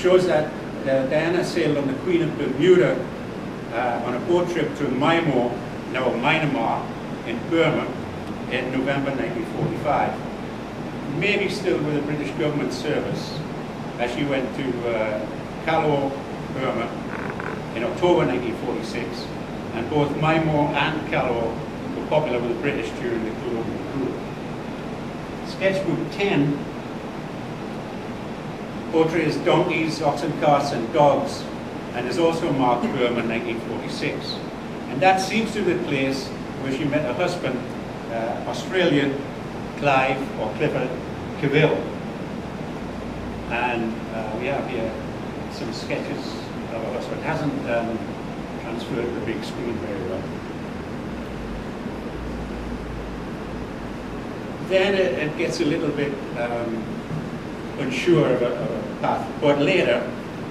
shows that Diana sailed on the Queen of Bermuda on a boat trip to Myanmar in Burma in November 1945. Maybe still with a British government service, as she went to Lawlor, Burma in October 1946, and both Myanmar and Lawlor were popular with the British during the colonial rule. Sketchbook 10 portrays donkeys, oxen carts and dogs, and is also marked Burma 1946. And that seems to be the place where she met her husband, Australian Clive or Clifford Cavill. And we have here some sketches of her husband. It hasn't transferred to the big screen very well. Then it gets a little bit unsure of a path. But later,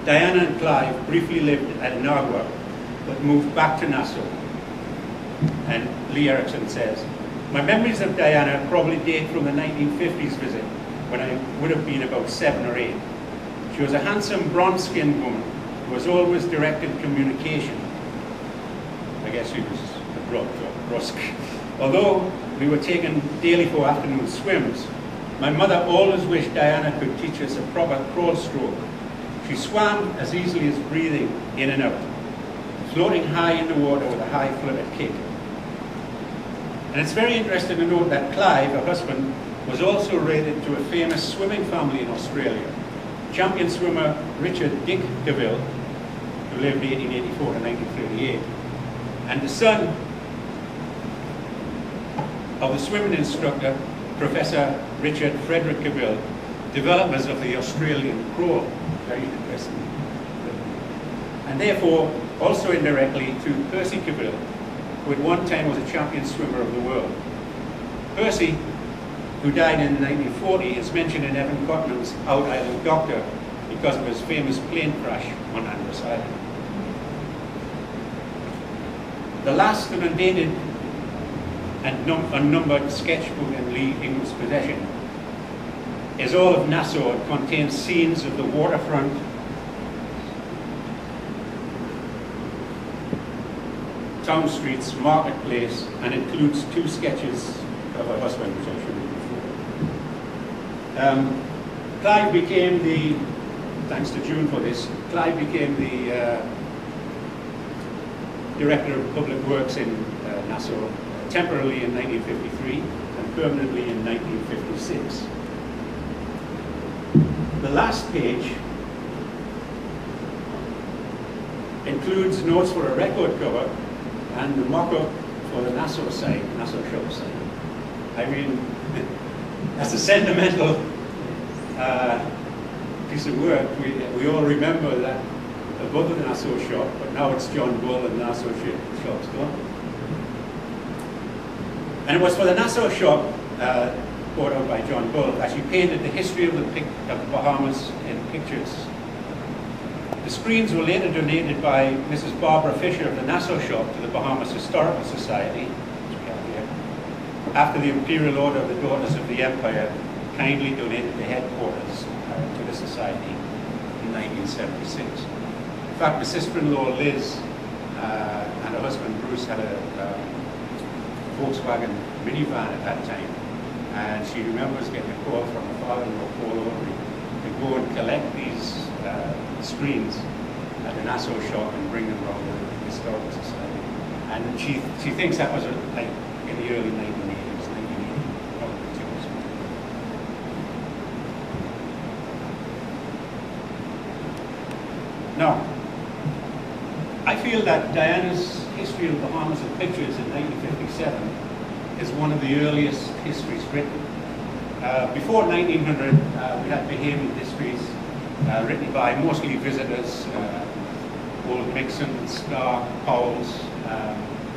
Diana and Clive briefly lived at Nagua, but moved back to Nassau. And Lee Erickson says, "My memories of Diana probably date from the 1950s visit, when I would have been about 7 or 8. She was a handsome, bronze-skinned woman who was always direct in communication." I guess she was abrupt or brusque. "Although we were taken daily for afternoon swims, my mother always wished Diana could teach us a proper crawl stroke. She swam as easily as breathing in and out, floating high in the water with a high flutter kick." And it's very interesting to note that Clive, her husband, was also related to a famous swimming family in Australia. Champion swimmer Richard Dick Cavill, who lived 1884 to 1938, and the son of the swimming instructor, Professor Richard Frederick Cavill, developers of the Australian crawl. Very interesting. And therefore, also indirectly to Percy Cavill, who at one time was a champion swimmer of the world. Percy, who died in 1940, is mentioned in Evan Cottonham's Out Island Doctor because of his famous plane crash on Andros Island. The last undated and unnumbered sketchbook in Lee Ingham's possession is all of Nassau. It contains scenes of the waterfront, town streets, marketplace, and includes 2 sketches of her husband, which I showed you before. Clive became the, thanks to June for this, Clive became the Director of Public Works in Nassau, temporarily in 1953 and permanently in 1956. The last page includes notes for a record cover and the mock-up for the Nassau site, Nassau shop site. I mean, that's a sentimental piece of work. We all remember that above the Nassau shop, but now it's John Bull and the Nassau shop's gone. And it was for the Nassau shop, brought out by John Bull, that she painted the history of the Bahamas in pictures. The screens were later donated by Mrs. Barbara Fisher of the Nassau shop to the Bahamas Historical Society, which we have here, after the Imperial Order of the Daughters of the Empire kindly donated the headquarters to the society in 1976. In fact, my sister-in-law Liz and her husband Bruce had a Volkswagen minivan at that time, and she remembers getting a call from her father-in-law Paul Audrey to go and collect these screens at the Nassau shop and bring them around the Historical Society. And she thinks that was like in the early 1980s, 1980, probably too. Now, I feel that Diana's History of the Bahamas in Pictures in 1957 is one of the earliest histories written. Before 1900, we had Bahamian histories written by mostly visitors, Old Mixon, Stark, Powells,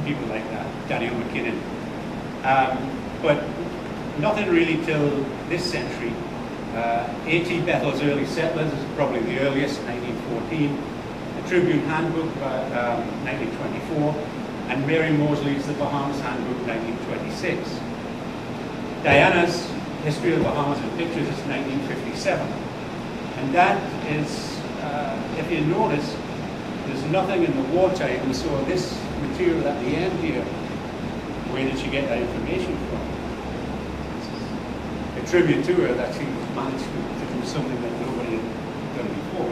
people like that, Daniel McKinnon. But nothing really till this century. A.T. Bethel's Early Settlers is probably the earliest, 1914. The Tribune Handbook, 1924. And Mary Mosley's The Bahamas Handbook, 1926. Diana's History of the Bahamas in Pictures is 1957. And that is if you notice, there's nothing in the wartime, and so this material at the end here, where did she get that information from? A tribute to her that she managed to do something that nobody had done before.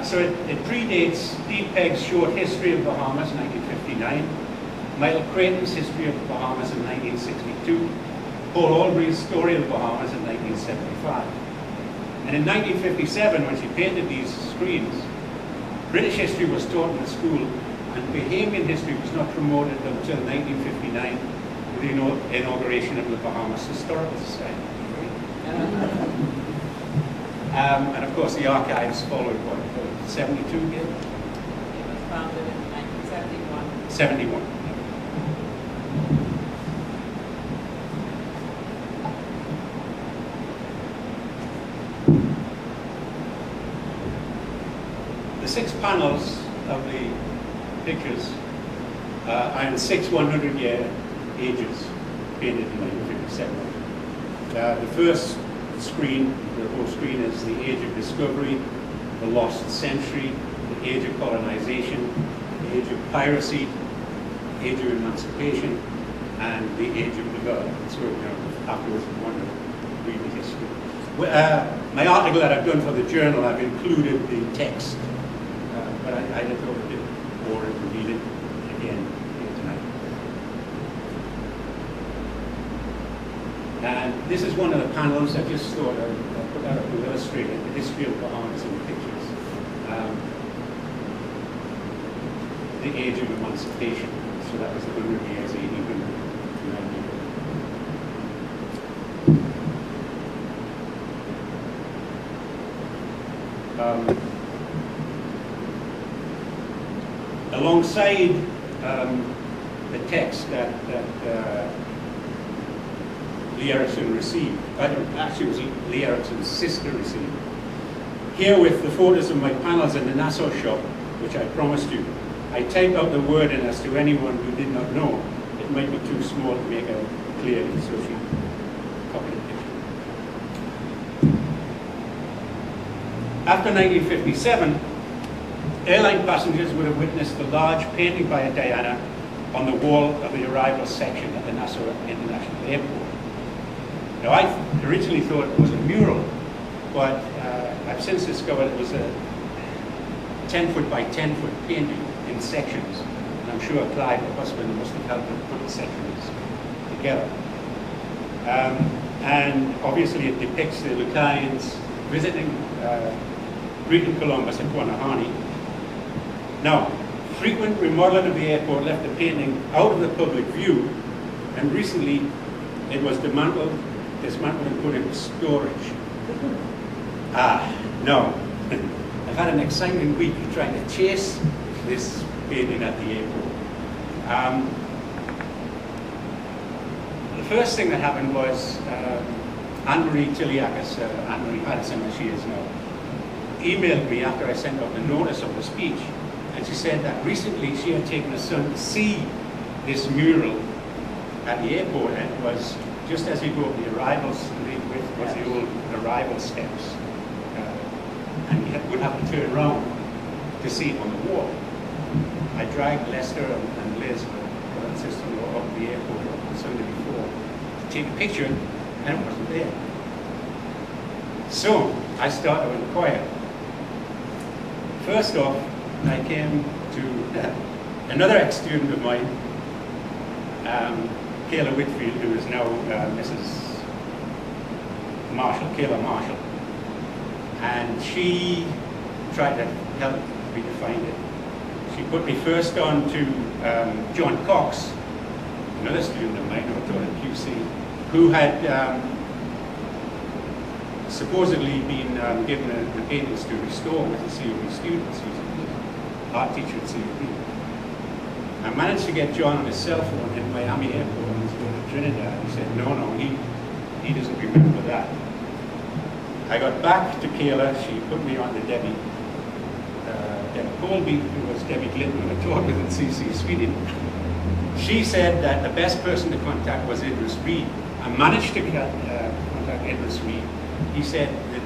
So it predates D. Pegg's short history of Bahamas, 1959, Michael Creighton's history of the Bahamas in 1962, Paul Albury's story of the Bahamas in 1975. And in 1957, when she painted these screens, British history was taught in the school, and Bahamian history was not promoted until 1959 with the inauguration of the Bahamas Historical Society. And of course, the archives followed what, 72 again? It was founded in 1971. 71. The 6 panels of the pictures are in 6 100-year ages, painted in 1957. The first screen, the whole screen, is the age of discovery, the lost century, the age of colonization, the age of piracy, the age of emancipation, and the age of development. So, afterwards we want to read the history. My article that I've done for the journal, I've included the text, but I just thought it or to read it again here tonight. And this is one of the panels. I just thought I'd put that up to illustrate the history of Bahamas in the pictures. The age of emancipation. So that was the 100 years, 1800 to 1900. Alongside the text that Lee Erickson received, actually it was Lee Erickson's sister received, here with the photos of my panels in the Nassau shop, which I promised you, I typed out the wording as to anyone who did not know. It might be too small to make out clearly, so she copied the picture. After 1957, airline passengers would have witnessed the large painting by Diana on the wall of the arrival section at the Nassau International Airport. Now, I originally thought it was a mural, but I've since discovered it was a 10-foot by 10-foot painting in sections. And I'm sure Clive, her husband, must have helped her put the sections together. And obviously it depicts the Lucanians visiting, greeting Columbus at Guanahani. Now, frequent remodeling of the airport left the painting out of the public view, and recently it was dismantled and put into storage. No. I've had an exciting week trying to chase this painting at the airport. The first thing that happened was Anne-Marie Tiliakis, Anne-Marie Patterson as she is now, emailed me after I sent out the notice of the speech. And she said that recently she had taken her son to see this mural at the airport, and it was just as you go up the arrivals, was the old arrival steps. And you would have to turn around to see it on the wall. I dragged Lester and Liz, her sister-in-law, up the airport the Sunday before to take a picture, and it wasn't there. So I started to inquire. First off, I came to another ex-student of mine, Kayla Whitfield, who is now Mrs. Marshall, Kayla Marshall. And she tried to help me to find it. She put me first on to John Cox, another student of mine who taught at QC, who had supposedly been given the paintings to restore with the COB students. He was an art teacher at COB. I managed to get John on his cell phone in Miami Airport when he was going to Trinidad. He said, no, he doesn't remember that. I got back to Kayla. She put me on to Debbie Colby, who was Debbie Clinton, who I taught with in CC Sweden. She said that the best person to contact was Idris Reed. I managed to contact Idris Reed. He said that